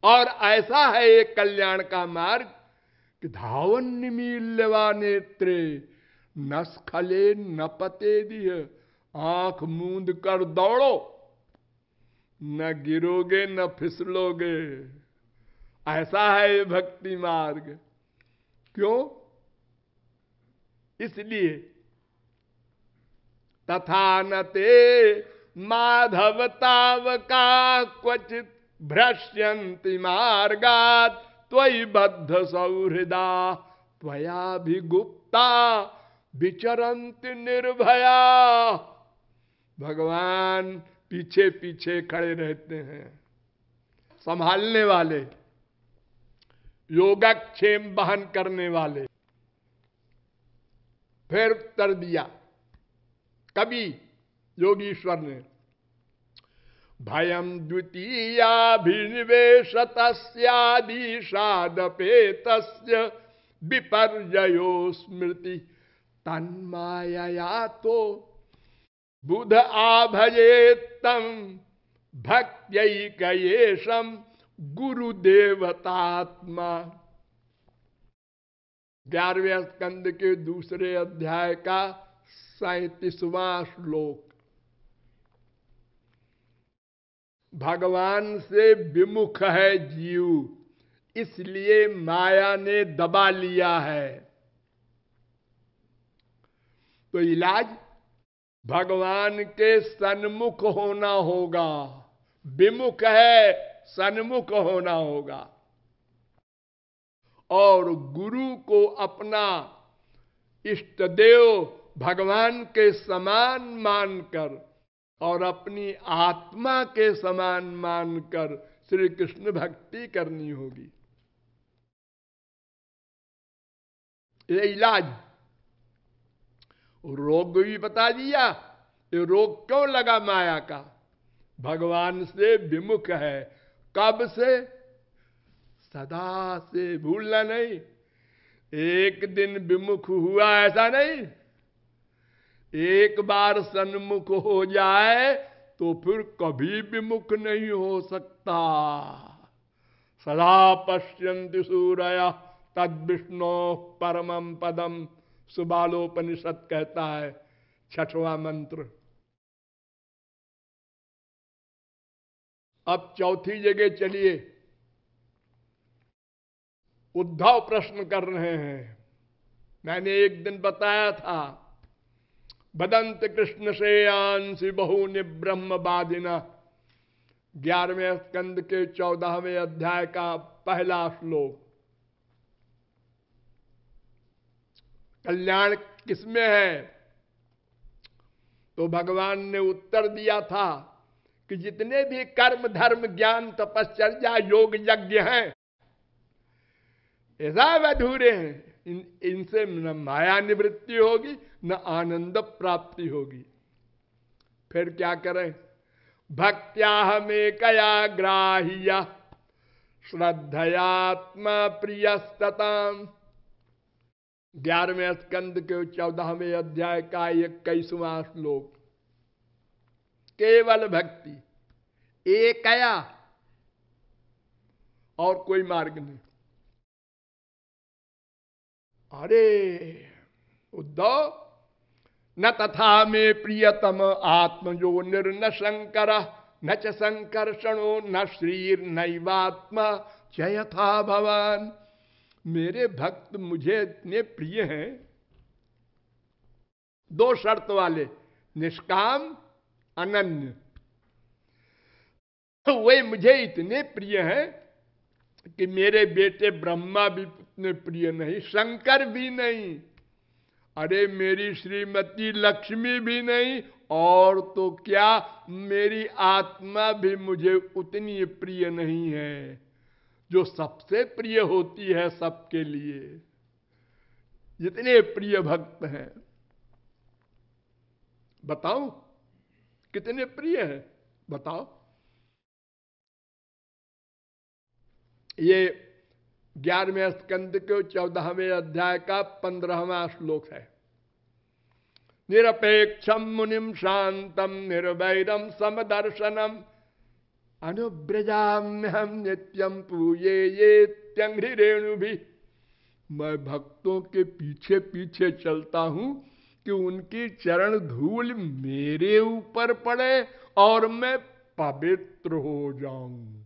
और ऐसा है एक कल्याण का मार्ग कि धावन निमील्यवा नेत्रे न स्खले न पते दिह। आंख मूंद कर दौड़ो, न गिरोगे न फिसलोगे। ऐसा है ये भक्ति मार्ग। क्यों? इसलिए तथा न ते माधव तावका क्वचित भ्रश्यन्ति मार्गात् त्वयि बद्ध सौहृदा त्वयाभिगुप्ता विचरन्ति निर्भया। भगवान पीछे पीछे खड़े रहते हैं, संभालने वाले, योगक्षेम वहन करने वाले। फिर उत्तर दिया कवि योगीश्वर ने, भयम द्वितीयाभिनिवेशतस्यादिशादपेतस्य विपर्ययो स्मृति तन्मायया तो बुध आभजेत्तम भक्त्यैकयेशम गुरुदेवतात्मा। 11वें स्कंद के दूसरे अध्याय का 37वां श्लोक। भगवान से विमुख है जीव, इसलिए माया ने दबा लिया है। तो इलाज भगवान के सन्मुख होना होगा। विमुख है, सन्मुख होना होगा। और गुरु को अपना इष्ट देव भगवान के समान मानकर और अपनी आत्मा के समान मानकर श्री कृष्ण भक्ति करनी होगी। ये इलाज। रोग भी बता दिया। ये रोग क्यों लगा माया का? भगवान से विमुख है। कब से? सदा से, भूलना नहीं। एक दिन विमुख हुआ ऐसा नहीं। एक बार सन्मुख हो जाए तो फिर कभी विमुख नहीं हो सकता। सदा पश्यन्ति सूरयः तद विष्णो परमं पदम, सुबालोपनिषद कहता है 6वां मंत्र। अब चौथी जगह चलिए। उद्धव प्रश्न कर रहे हैं। मैंने एक दिन बताया था, बदंत कृष्ण श्रेयांसी बहुनि ब्रह्मवादिना, 11वें स्कंद के 14वें अध्याय का पहला श्लोक। कल्याण किसमें है? तो भगवान ने उत्तर दिया था कि जितने भी कर्म धर्म ज्ञान तपश्चर्या योग यज्ञ हैं, ये सब अधूरे हैं। इनसे न माया निवृत्ति होगी न आनंद प्राप्ति होगी। फिर क्या करें? भक्त्या हमें कया ग्राह्य श्रद्धयात्मा प्रियस्तताम, 11वें स्कंद के 14वें अध्याय का 21वां श्लोक। केवल भक्ति, एकया, और कोई मार्ग नहीं। अरे उद्धव, न तथा में प्रियतम आत्मजो निर्न शंकर, न च संकर्षणो न श्रीर नैवात्मा च यथा भवान। मेरे भक्त मुझे इतने प्रिय हैं, 2 शर्त वाले, निष्काम अनन्य। वे मुझे इतने प्रिय हैं कि मेरे बेटे ब्रह्मा भी इतने प्रिय नहीं, शंकर भी नहीं, अरे मेरी श्रीमती लक्ष्मी भी नहीं, और तो क्या मेरी आत्मा भी मुझे उतनी प्रिय नहीं है जो सबसे प्रिय होती है सबके लिए। जितने प्रिय भक्त हैं, बताओ कितने प्रिय हैं? बताओ। ये 11वें स्कंद के 14वें अध्याय का 15वां श्लोक है। निरपेक्षम मुनिम शांतम निर्वैरम समदर्शनम अनुव्रजाम्यहम नित्यम पूये ये त्यंघ्रि रेणु भी। मैं भक्तों के पीछे पीछे चलता हूं कि उनकी चरण धूल मेरे ऊपर पड़े और मैं पवित्र हो जाऊं।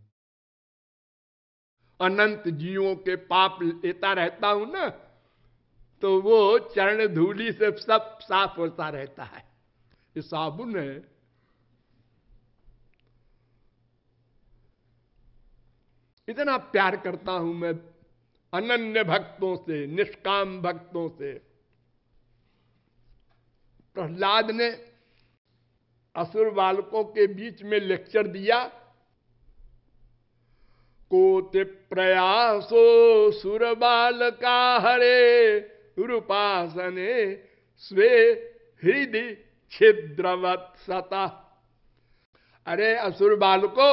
अनंत जीवों के पाप लेता रहता हूं ना, तो वो चरण धूली से सब साफ होता रहता है। ये साबुन है। इतना प्यार करता हूं मैं अनन्य भक्तों से, निष्काम भक्तों से। प्रहलाद ने असुर बालकों के बीच में लेक्चर दिया। कोटि प्रयासो सुर बालका हरे रूपासने स्वे हृदय छिद्रवत सता। अरे असुर बालको,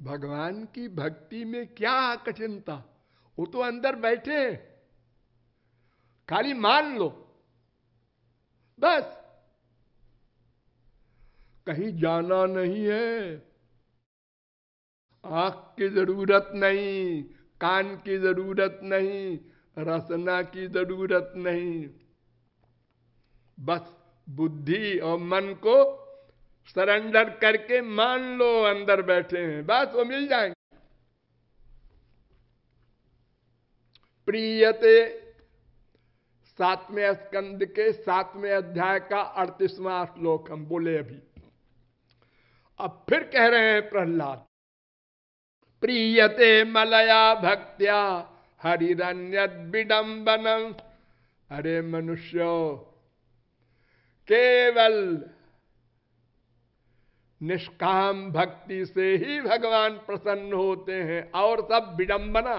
भगवान की भक्ति में क्या कठिनता, वो तो अंदर बैठे, खाली मान लो बस। कहीं जाना नहीं है, आंख की जरूरत नहीं, कान की जरूरत नहीं, रसना की जरूरत नहीं। बस बुद्धि और मन को सरेंडर करके मान लो अंदर बैठे हैं, बस वो मिल जाएंगे। प्रियते 7वें स्कंद के 7वें अध्याय का 38वां श्लोक हम बोले अभी। अब फिर कह रहे हैं प्रहलाद, प्रियते मलया भक्त्या हरिरन्यद विडंबनम। अरे मनुष्यो, केवल निष्काम भक्ति से ही भगवान प्रसन्न होते हैं, और सब विडंबना,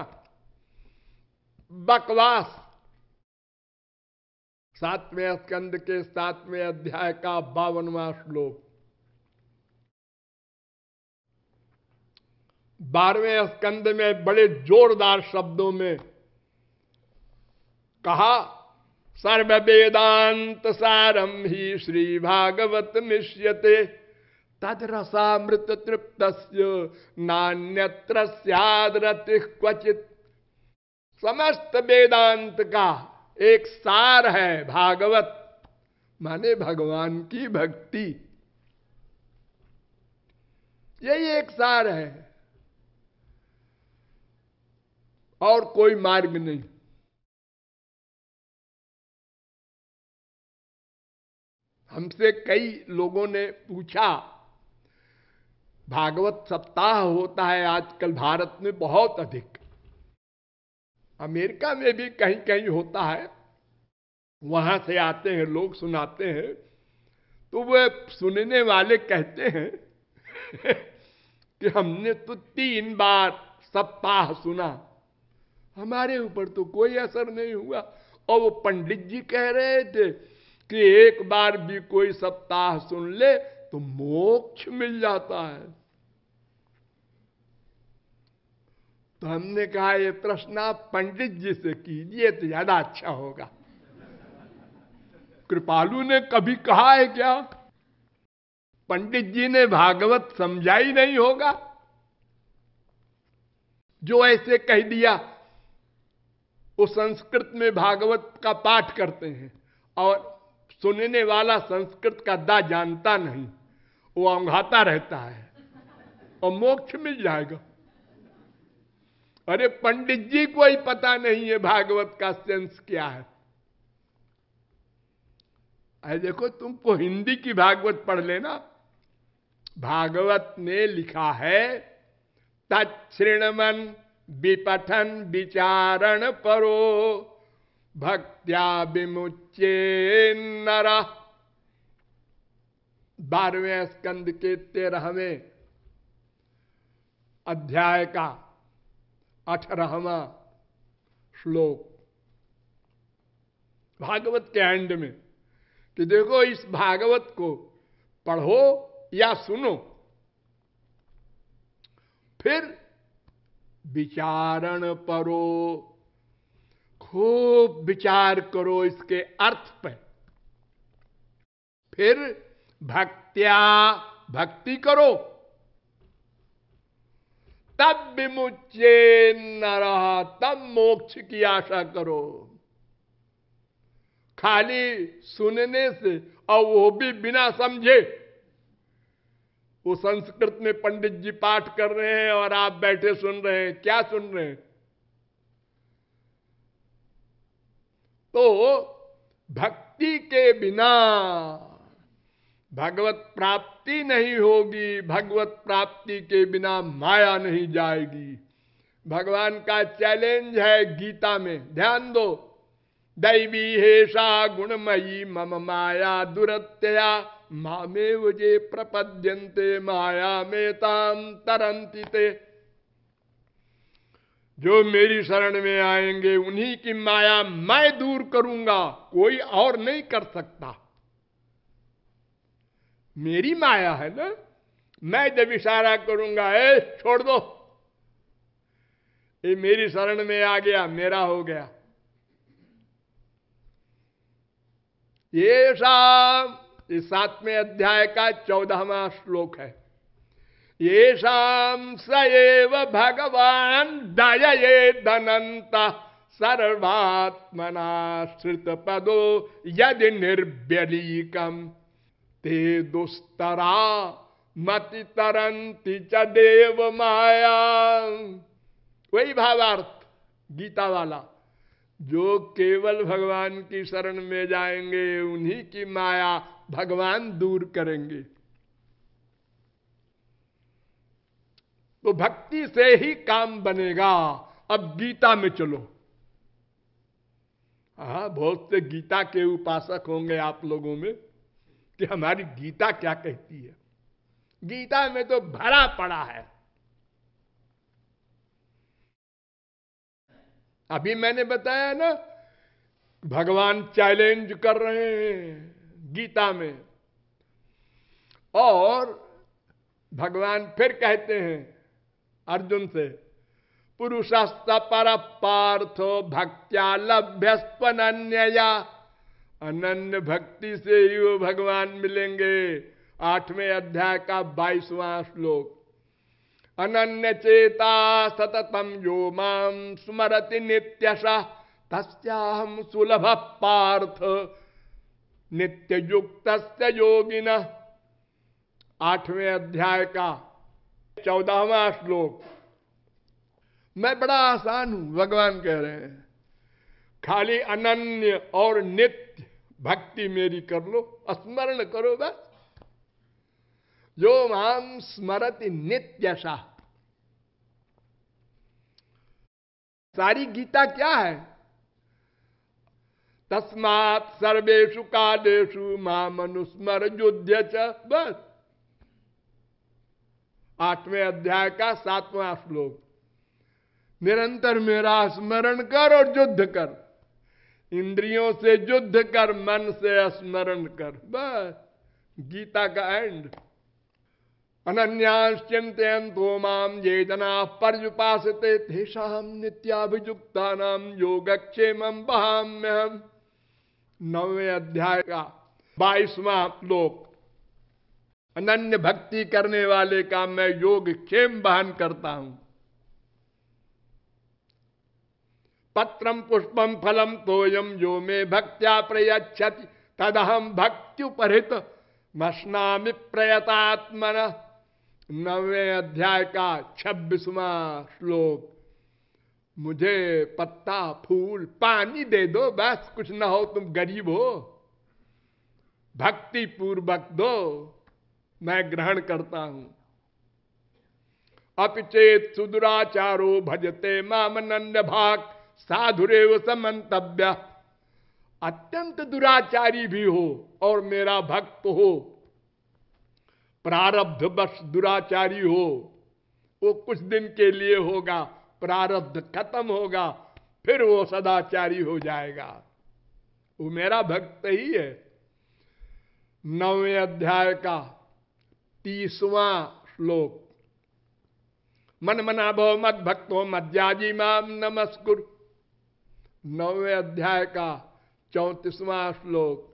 बकवास। 7वें स्कंद के 7वें अध्याय का 52वां श्लोक। 12वें स्कंद में बड़े जोरदार शब्दों में कहा, सर्व वेदांत सारम ही श्री भागवत मिष्यते तद रसामृत तृप्तस्य नान्यत्र स्याद्रति क्वचित। समस्त वेदांत का एक सार है भागवत, माने भगवान की भक्ति। यही एक सार है, और कोई मार्ग नहीं। हमसे कई लोगों ने पूछा, भागवत सप्ताह होता है आजकल भारत में बहुत अधिक, अमेरिका में भी कहीं कहीं होता है, वहां से आते हैं लोग सुनाते हैं, तो वे सुनने वाले कहते हैं कि हमने तो 3 बार सप्ताह सुना, हमारे ऊपर तो कोई असर नहीं हुआ। और वो पंडित जी कह रहे थे कि एक बार भी कोई सप्ताह सुन ले तो मोक्ष मिल जाता है। तो हमने कहा ये प्रश्न आप पंडित जी से कीजिए तो ज्यादा अच्छा होगा। कृपालु ने कभी कहा है क्या? पंडित जी ने भागवत समझा ही नहीं होगा जो ऐसे कह दिया। वो संस्कृत में भागवत का पाठ करते हैं और सुनने वाला संस्कृत का दा जानता नहीं, वो औंघाता रहता है और मोक्ष मिल जाएगा। अरे पंडित जी को ही पता नहीं है भागवत का सेंस क्या है। अरे देखो, तुमको हिंदी की भागवत पढ़ लेना। भागवत ने लिखा है, तच्छृणमन विपठन विचारण परो भक्त्या विमुच्ये नरा। 12वें स्कंद के 13वें अध्याय का 18वां श्लोक भागवत के एंड में, कि देखो इस भागवत को पढ़ो या सुनो, फिर विचारण परो, खूब विचार करो इसके अर्थ पर, फिर भक्त्या, भक्ति करो, तब विमुच्ये नरः, तब मोक्ष की आशा करो। खाली सुनने से, और वो भी बिना समझे। वो संस्कृत में पंडित जी पाठ कर रहे हैं और आप बैठे सुन रहे हैं, क्या सुन रहे हैं? तो भक्ति के बिना भगवत प्राप्ति नहीं होगी, भगवत प्राप्ति के बिना माया नहीं जाएगी। भगवान का चैलेंज है गीता में, ध्यान दो। दैवी हेषा गुणमयी मम माया दुरत्यया मामेव जे प्रपद्यन्ते माया में ताम तरंति ते। जो मेरी शरण में आएंगे उन्हीं की माया मैं दूर करूंगा, कोई और नहीं कर सकता। मेरी माया है ना, मैं जब इशारा करूंगा ए छोड़ दो, ये मेरी शरण में आ गया, मेरा हो गया। ये शाम, इस 7वें अध्याय का 14वां श्लोक है। ये शाम सएव भगवान दयये धनंत सर्वात्मना श्रित पदो यदि निर्व्यलीकम ते दुस्तरा मति तरंति च देव माया। वही भावार्थ गीता वाला, जो केवल भगवान की शरण में जाएंगे उन्हीं की माया भगवान दूर करेंगे। तो भक्ति से ही काम बनेगा। अब गीता में चलो। बहुत से गीता के उपासक होंगे आप लोगों में कि हमारी गीता क्या कहती है। गीता में तो भरा पड़ा है। अभी मैंने बताया ना, भगवान चैलेंज कर रहे हैं गीता में, और भगवान फिर कहते हैं अर्जुन से, पुरुषस्त पर पार्थो भक्त्या लभ्यस्त्वनन्यया। अनन्य भक्ति से ही वो भगवान मिलेंगे। 8वें अध्याय का 22वां श्लोक। अनन्य चेता सततम यो माम स्मरति नित्यशः तस्याहं सुलभ पार्थ नित्य युक्त योगिनः। 8वें अध्याय का 14वां श्लोक। मैं बड़ा आसान हूं, भगवान कह रहे हैं, खाली अनन्य और नित्य भक्ति मेरी कर लो, स्मरण करो बस। जो माम स्मरति नित्यशः। सारी गीता क्या है? तस्मात् सर्वेषु कालेषु माम अनुस्मर युध्य च, बस। 8वें अध्याय का 7वां श्लोक। निरंतर मेरा स्मरण कर और युद्ध कर। इंद्रियों से युद्ध कर, मन से स्मरण कर, बस। गीता का एंड। अनन्याश्चिन्तयन्तो माम ये जना पर्युपासते तेषां नित्याभियुक्तानां योगक्षेमं वहाम्यहम्। 9वें अध्याय का 22वां श्लोक। अनन्य भक्ति करने वाले का मैं योग क्षेम बहन करता हूं। पत्रम पुष्पम फलम तोयम जो मे भक्त्या प्रयच्छति तदहम भक्त्युपहृत मश्नामि प्रयतात्मन। 9वें अध्याय का 26वां श्लोक। मुझे पत्ता फूल पानी दे दो, बस। कुछ ना हो, तुम गरीब हो, भक्ति पूर्वक दो, मैं ग्रहण करता हूं। अपिचेत सुदुराचारो भजते मामनन्य भाग साधुरेव समन्तव्य। अत्यंत दुराचारी भी हो और मेरा भक्त हो, प्रारब्ध बस दुराचारी हो, वो कुछ दिन के लिए होगा, प्रारब्ध खत्म होगा, फिर वो सदाचारी हो जाएगा। वो मेरा भक्त ही है। 9वें अध्याय का 30वां श्लोक। मन मना भव मद भक्तो मज्जाजी माम नमस्कुर। 9वें अध्याय का 34वां श्लोक।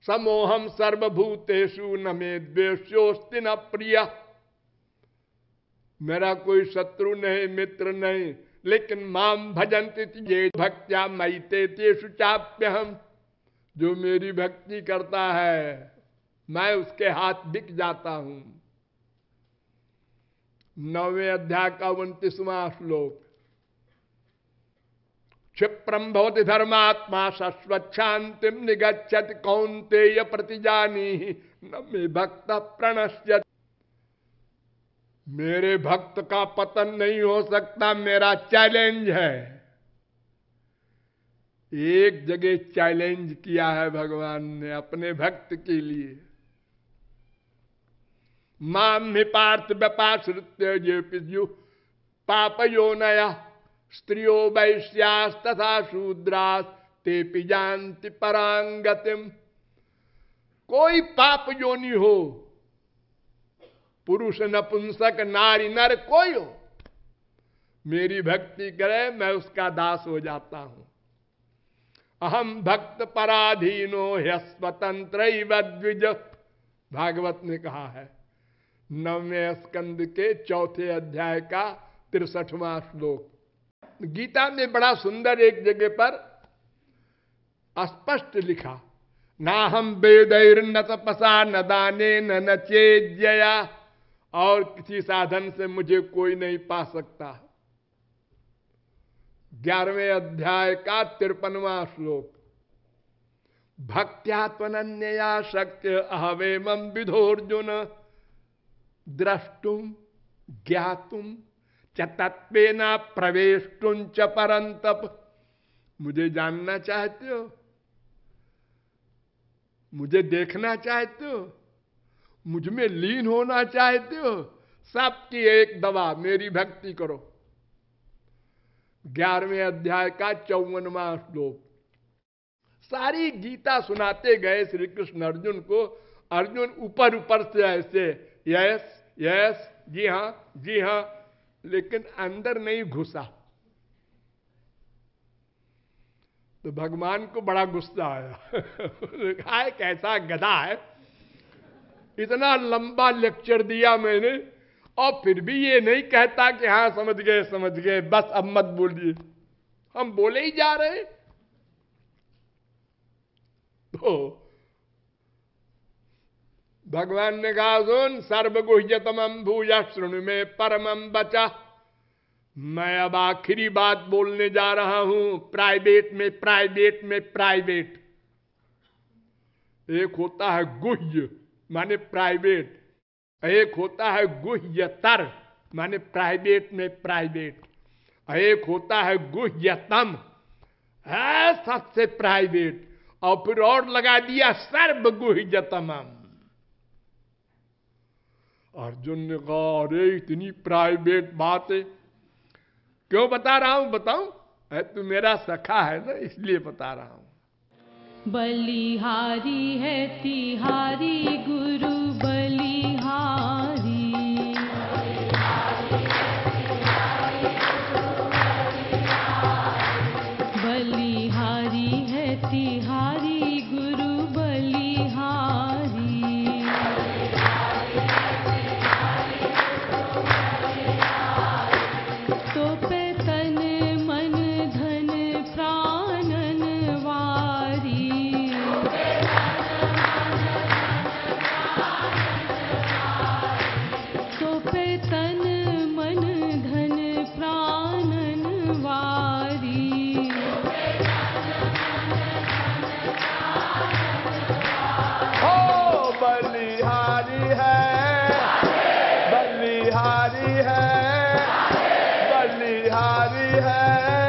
समोहम सर्वभूतेषु न मे द्वेष्योस्ति न प्रिय। मेरा कोई शत्रु नहीं, मित्र नहीं, लेकिन माम भजन्ति ये भक्त्या मयिते तेषु चाप्यहम्। जो मेरी भक्ति करता है मैं उसके हाथ बिक जाता हूं। 9वें अध्याय का 29वां श्लोक। क्षिप्रम भवति धर्मात्मा शाश्वच्छांतिम निगच्छति कौन्तेय प्रतिजानीहि न मे भक्त प्रणश्यति। मेरे भक्त का पतन नहीं हो सकता, मेरा चैलेंज है। एक जगह चैलेंज किया है भगवान ने अपने भक्त के लिए। माम ही पार्थ व्यपाश्रित्य ये पिजु पापयो नया स्त्रियो वैश्यास तथा शूद्रास ते पिजान्ति परांगतिम। कोई पाप योनि हो, पुरुष नपुंसक नारी नर कोई हो, मेरी भक्ति करे मैं उसका दास हो जाता हूं। अहम भक्त पराधीनो ह्यस्वतंत्र द्विज। भागवत ने कहा है 9वें स्कंद के 4थे अध्याय का 63वां श्लोक। गीता में बड़ा सुंदर एक जगह पर स्पष्ट लिखा, ना हम वेदैर न तपसा न दाने न चेज्या। और किसी साधन से मुझे कोई नहीं पा सकता। 11वें अध्याय का 53वां श्लोक। भक्त्या त्वनन्यया शक्य अहवेमं विधोर्जुन द्रष्टुम ज्ञातुम च तत्वेन प्रवेष्टुम च परंतप। मुझे जानना चाहते हो, मुझे देखना चाहते हो, मुझ में लीन होना चाहते हो, सबकी एक दवा, मेरी भक्ति करो। 11वें अध्याय का 54वां श्लोक। सारी गीता सुनाते गए श्री कृष्ण अर्जुन को। अर्जुन ऊपर ऊपर से ऐसे यस यस, जी हां जी हां, लेकिन अंदर नहीं घुसा। तो भगवान को बड़ा गुस्सा आया। कैसा गधा है, इतना लंबा लेक्चर दिया मैंने और फिर भी ये नहीं कहता कि हाँ समझ गए, बस अब मत बोलिए, हम बोले ही जा रहे। तो भगवान ने कहा सुन, सर्वगुह्यतमं भूय शृणु में परमं बचा। मैं अब आखिरी बात बोलने जा रहा हूं, प्राइवेट में प्राइवेट। एक होता है गुह्य माने प्राइवेट, एक होता है गुह्यतर माने प्राइवेट में प्राइवेट, एक होता है गुह्यतम है सबसे प्राइवेट, और फिर और लगा दिया सर्व गुह्यतमम। अर्जुन ने कहा अरे इतनी प्राइवेट बात है, क्यों बता रहा हूं बताऊं? तू मेरा सखा है ना, इसलिए बता रहा हूं। बलिहारी है तिहारी गुरु बलिहारी। बलिहारी है तिहारी गुरु बलिहारी। तो पे तन मन धन प्राणन वारी। तो पे तन मन धन प्राणन वारी। ओ बलिहारी है, बलिहारी है, बलिहारी है।